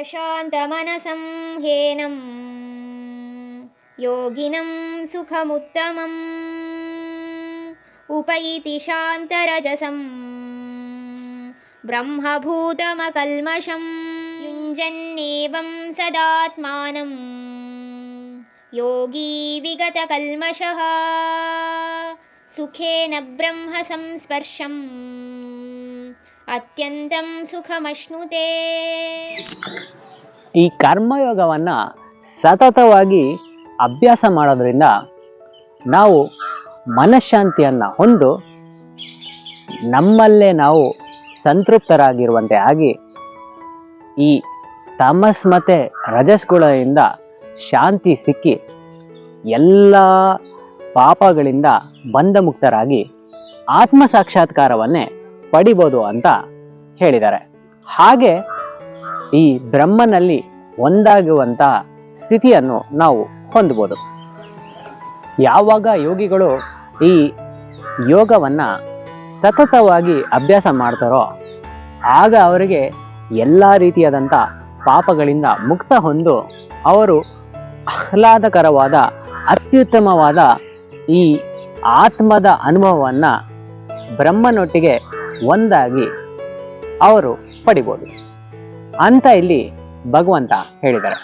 ಪ್ರಶಾಂತಮನಸಂ ಹೇನಂ ಯೋಗಿನಂ ಸುಖಮುತ್ತಮಂ ಉಪೈತಿ ಶಾಂತರಜಸಂ ಬ್ರಹ್ಮಭೂತಮಕಲ್ಮಷಂ ಯುಂಜನ್ನೇವಂ ಸದಾತ್ಮಾನಂ ಯೋಗಿ ವಿಗತಕಲ್ಮಷಃ ಸುಖೇನ ಬ್ರಹ್ಮ ಸಂಸ್ಪರ್ಶಂ ಅತ್ಯಂತಂ ಸುಖಮಶ್ನುತೆ. ಈ ಕರ್ಮಯೋಗವನ್ನು ಸತತವಾಗಿ ಅಭ್ಯಾಸ ಮಾಡೋದ್ರಿಂದ ನಾವು ಮನಃಶಾಂತಿಯನ್ನು ಹೊಂದು ನಮ್ಮಲ್ಲೇ ನಾವು ಸಂತೃಪ್ತರಾಗಿರುವಂತೆ ಆಗಿ ಈ ತಮಸ್ ಮತ್ತು ರಜಸ್ಗಳಿಂದ ಶಾಂತಿ ಸಿಕ್ಕಿ ಎಲ್ಲ ಪಾಪಗಳಿಂದ ಬಂಧಮುಕ್ತರಾಗಿ ಆತ್ಮ ಸಾಕ್ಷಾತ್ಕಾರವನ್ನೇ ಪಡಿಬೋದು ಅಂತ ಹೇಳಿದ್ದಾರೆ. ಹಾಗೆ ಈ ಬ್ರಹ್ಮನಲ್ಲಿ ಒಂದಾಗುವಂತಹ ಸ್ಥಿತಿಯನ್ನು ನಾವು ಹೊಂದಬಹುದು. ಯಾವಾಗ ಯೋಗಿಗಳು ಈ ಯೋಗವನ್ನು ಸತತವಾಗಿ ಅಭ್ಯಾಸ ಮಾಡ್ತಾರೋ ಆಗ ಅವರಿಗೆ ಎಲ್ಲ ರೀತಿಯಾದಂಥ ಪಾಪಗಳಿಂದ ಮುಕ್ತ ಹೊಂದು ಅವರು ಆಹ್ಲಾದಕರವಾದ ಅತ್ಯುತ್ತಮವಾದ ಈ ಆತ್ಮದ ಅನುಭವವನ್ನು ಬ್ರಹ್ಮನೊಟ್ಟಿಗೆ ಒಂದಾಗಿ ಅವರು ಪಡಿಬೋದು ಅಂತ ಇಲ್ಲಿ ಭಗವಂತ ಹೇಳಿದ್ದಾರೆ.